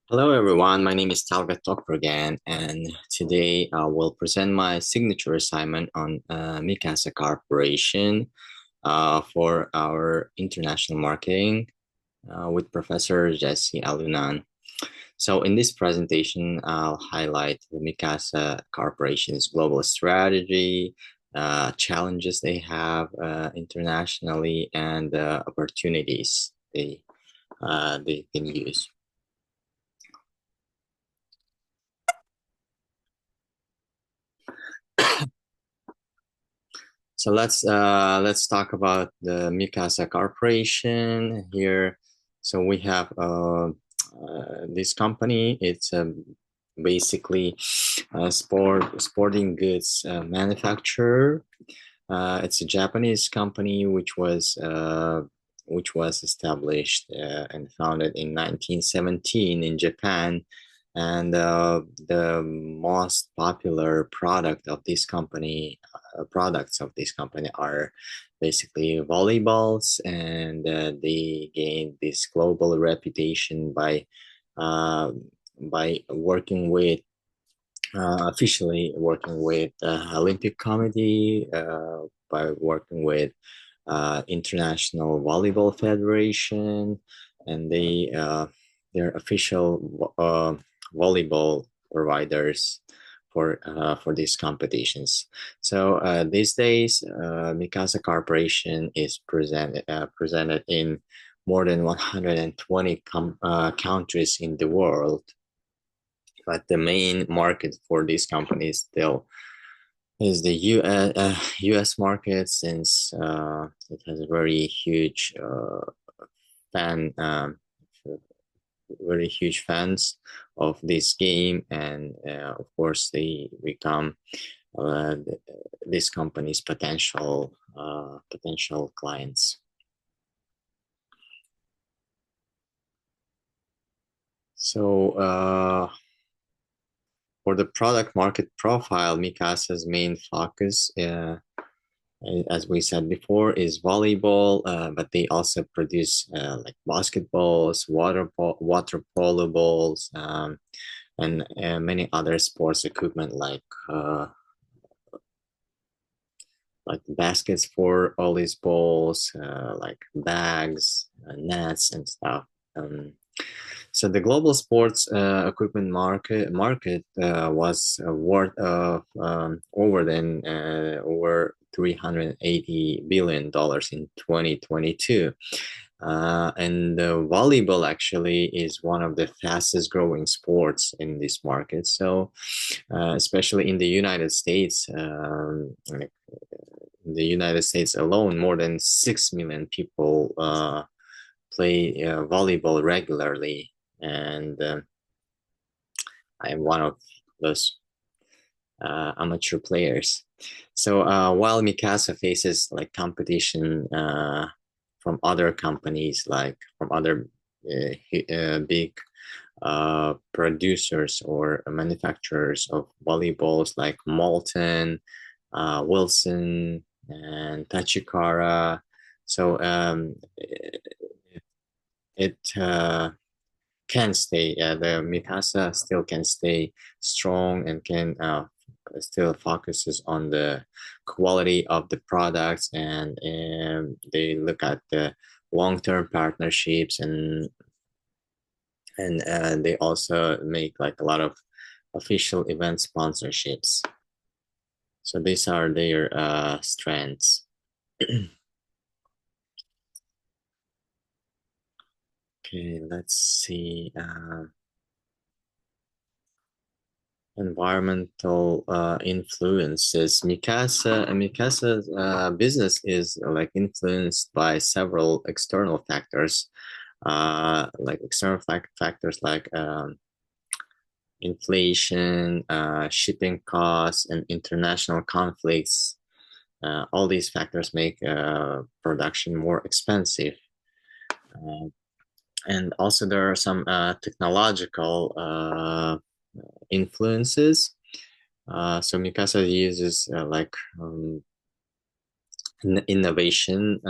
Hello everyone, my name is Talga Tokbergan, and today I will present my signature assignment on Mikasa Corporation for our international marketing with Professor Jesse Alunan. So in this presentation, I'll highlight the Mikasa Corporation's global strategy, challenges they have internationally, and opportunities they can use. So let's talk about the Mikasa Corporation here. So we have this company. It's basically a sporting goods manufacturer. It's a Japanese company which was established and founded in 1917 in Japan. And the most popular products of this company are basically volleyballs, and they gained this global reputation uh, by working with officially working with Olympic Committee, by working with International Volleyball Federation, and they're official volleyball providers for these competitions. So these days, Mikasa Corporation is presented in more than 120 countries in the world. But the main market for these companies still is the US market, since it has a fan very huge fans of this game, and of course they become uh, this company's potential clients. So for the product market profile, Mikasa's main focus, as we said before, is volleyball, but they also produce like basketballs, water polo balls, and many other sports equipment like baskets for all these balls, like bags, nets, and stuff. Um, so the global sports equipment market was worth of over $380 billion in 2022. And volleyball actually is one of the fastest growing sports in this market. So, especially in the United States, like in the United States alone, more than 6 million people play volleyball regularly, and I am one of those amateur players. So while Mikasa faces like competition from other companies, like from other big producers or manufacturers of volleyballs like Molten, Wilson, and Tachikara. So it can stay. The Mikasa still can stay strong and can still focuses on the quality of the products, and they look at the long-term partnerships, and they also make like a lot of official event sponsorships. So these are their strengths. Okay, let's see. Environmental influences. Mikasa's business is like influenced by several external factors, like external factors like inflation, shipping costs, and international conflicts. All these factors make production more expensive. Uh, and also there are some technological influences. So Mikasa uses innovation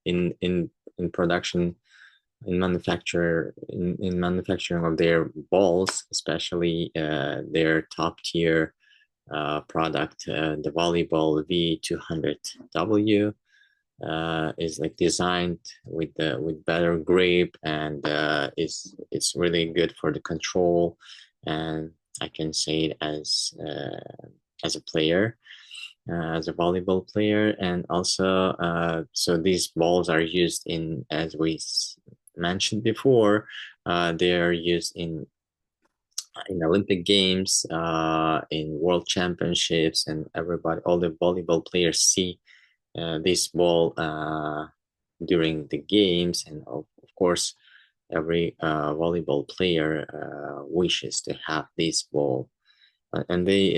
in production in manufacturing of their balls, especially their top tier product, the volleyball V200W. Is like designed with better grip, and it's really good for the control, and I can say it as a player, as a volleyball player. And also so these balls are used in, as we mentioned before, they are used in Olympic Games, in World Championships, and all the volleyball players see this ball during the games, and of course, every volleyball player wishes to have this ball, and they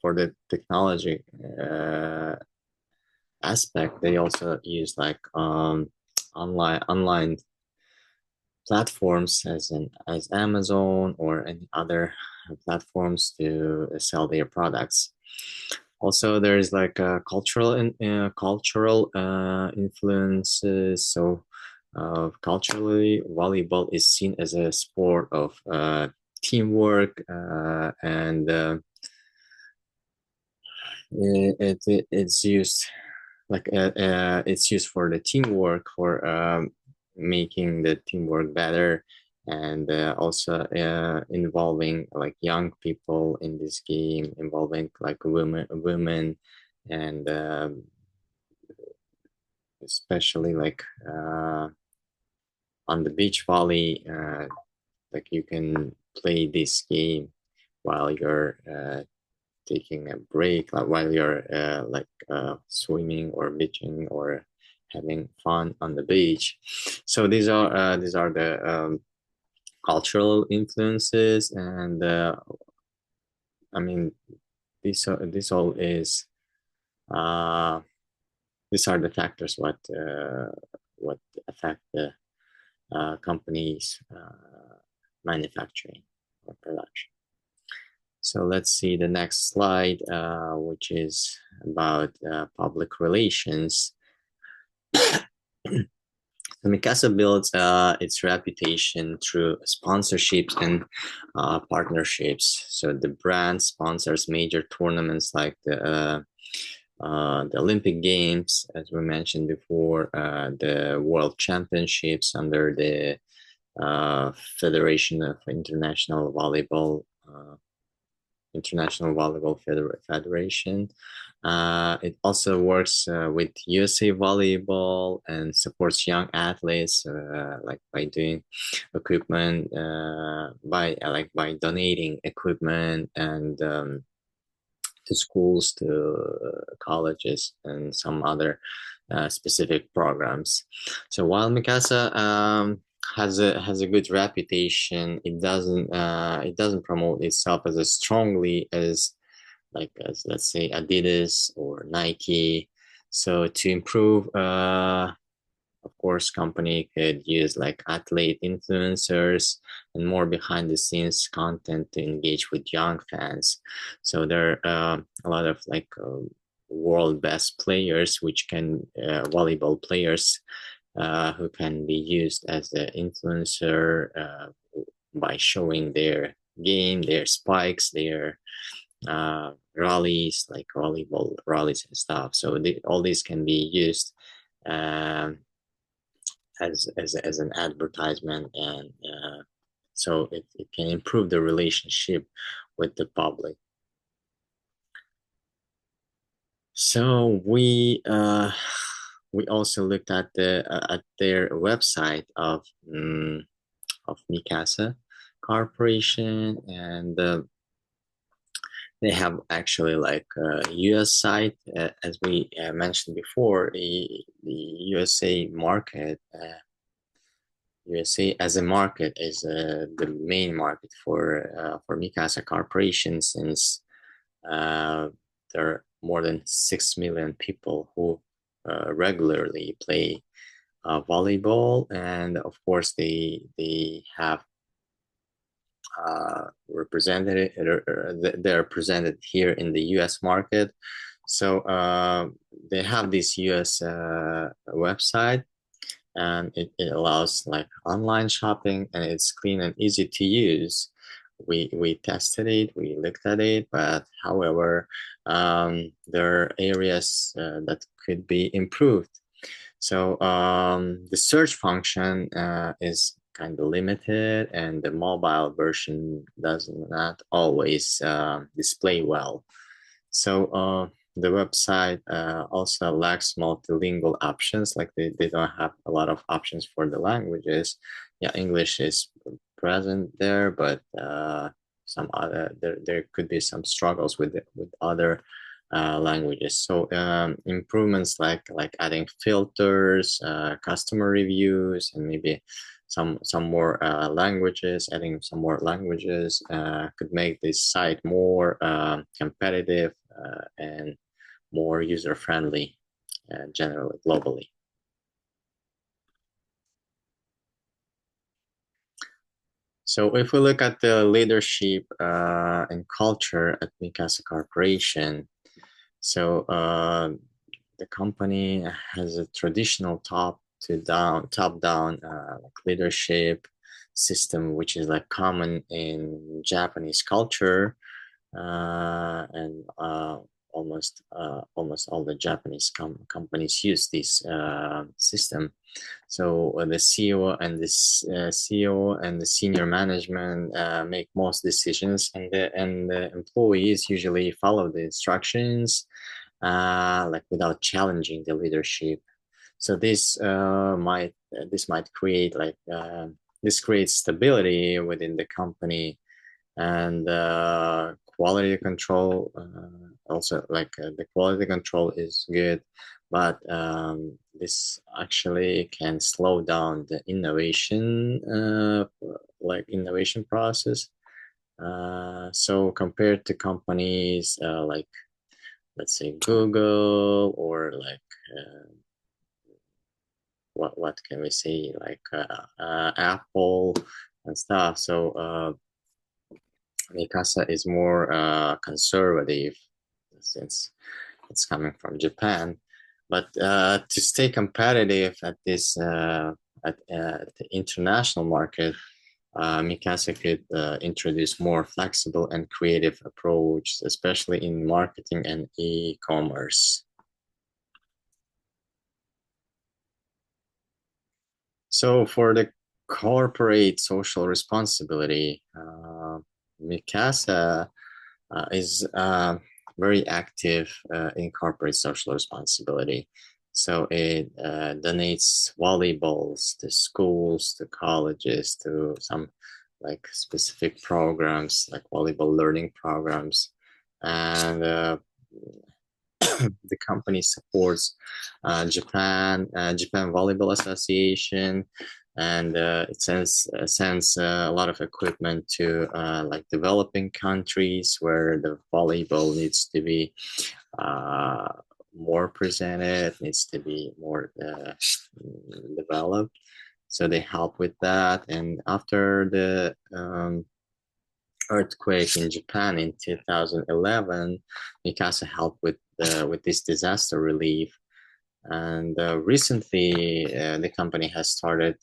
for the technology aspect, they also use like online platforms as Amazon or any other platforms to sell their products. Also, there's like cultural influences. So, culturally, volleyball is seen as a sport of teamwork, and it's used it's used for the teamwork, for making the teamwork better, and also involving like young people in this game, involving like women, and especially like on the beach volley, like you can play this game while you're taking a break, like while you're swimming or beaching or having fun on the beach. So these are the cultural influences, and I mean this all is uh, these are the factors what affect the company's manufacturing or production. So let's see the next slide, which is about public relations. So Mikasa builds its reputation through sponsorships and partnerships. So the brand sponsors major tournaments like the Olympic Games, as we mentioned before, the World Championships under the Federation of International Volleyball Federation. It also works with USA Volleyball and supports young athletes, like by doing equipment, by donating equipment and to schools, to colleges, and some other specific programs. So while Mikasa has a good reputation, it doesn't promote itself as strongly as let's say Adidas or Nike. So to improve, of course, company could use like athlete influencers and more behind the scenes content to engage with young fans. So there are a lot of like world best players, which can volleyball players who can be used as an influencer by showing their game, their spikes, their rallies, like volleyball rallies and stuff. So all these can be used as an advertisement, and so it can improve the relationship with the public. So we also looked at their website of Mikasa Corporation, and they have actually like a US site, as we mentioned before. The USA market, USA as a market is the main market for Mikasa Corporation, since there are more than 6 million people who regularly play volleyball, and of course they have represented they're presented here in the US market. So they have this US website, and it allows like online shopping, and it's clean and easy to use. We tested it, we looked at it, but however, there are areas that could be improved. So the search function is kind of limited, and the mobile version does not always display well. So the website also lacks multilingual options, like they don't have a lot of options for the languages. Yeah, English is present there, but some other there could be some struggles with other languages. So improvements like adding filters, customer reviews, and maybe some more languages, adding some more languages could make this site more competitive and more user friendly generally globally. So if we look at the leadership and culture at Mikasa Corporation, so the company has a traditional top down like leadership system, which is like common in Japanese culture, and almost all the Japanese companies use this system. So the CEO and CEO and the senior management make most decisions, and the employees usually follow the instructions, like without challenging the leadership. So this might create like this creates stability within the company, and quality control also, like the quality control is good, but this actually can slow down the innovation like innovation process. So compared to companies like, let's say, Google, or like what can we say, like Apple and stuff. So Mikasa is more conservative since it's coming from Japan. But to stay competitive at this at the international market, Mikasa could introduce more flexible and creative approach, especially in marketing and e-commerce. So for the corporate social responsibility, Mikasa is very active in corporate social responsibility. So it donates volleyballs to schools, to colleges, to some like specific programs, like volleyball learning programs, and the company supports Japan Volleyball Association, and it sends a lot of equipment to like developing countries where the volleyball needs to be uh, more presented, needs to be more developed. So they help with that. And after the earthquake in Japan in 2011, Mikasa helped with this disaster relief. And recently, the company has started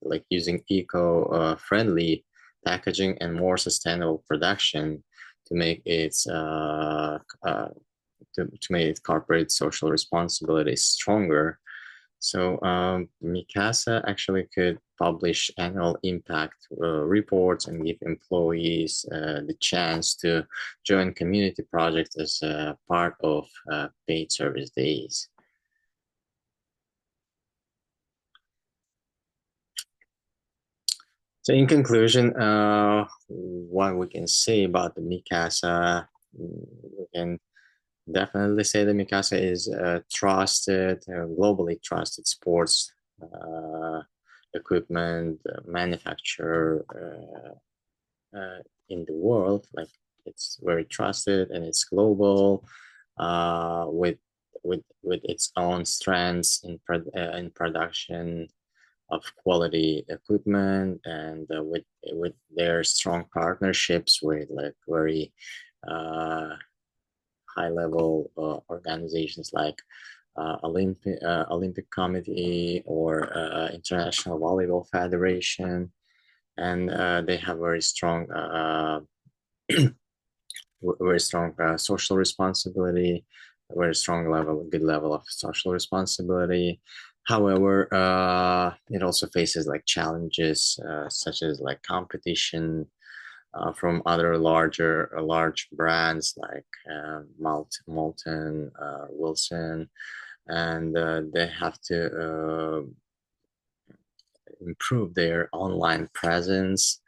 like using eco-friendly packaging and more sustainable production to make its to make its corporate social responsibility stronger. So Mikasa actually could publish annual impact reports and give employees the chance to join community projects as part of paid service days. So in conclusion, what we can say about the Mikasa, we can definitely say that Mikasa is a trusted, globally trusted sports equipment manufacturer in the world. Like, it's very trusted and it's global, with its own strengths in production of quality equipment, and with their strong partnerships with like very uh, high level organizations like Olympic Committee or International Volleyball Federation, and they have very strong social responsibility, a very strong level, good level of social responsibility. However, it also faces like challenges such as like competition from other large brands like Molten, Wilson, and they have to improve their online presence.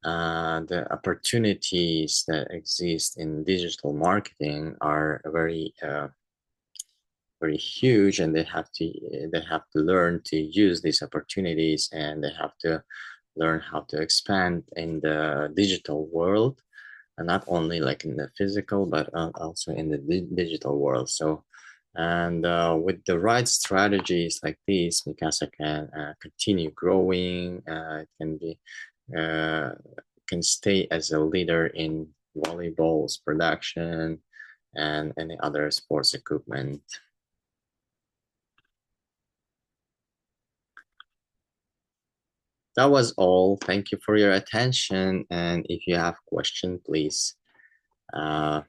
The opportunities that exist in digital marketing are very huge, and they have to learn to use these opportunities, and they have to learn how to expand in the digital world, and not only like in the physical but also in the digital world. So and with the right strategies like these, Mikasa can continue growing. It uh, can stay as a leader in volleyball's production and any other sports equipment. That was all. Thank you for your attention. And if you have question, uh,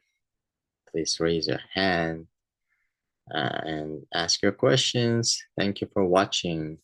please raise your hand and ask your questions. Thank you for watching.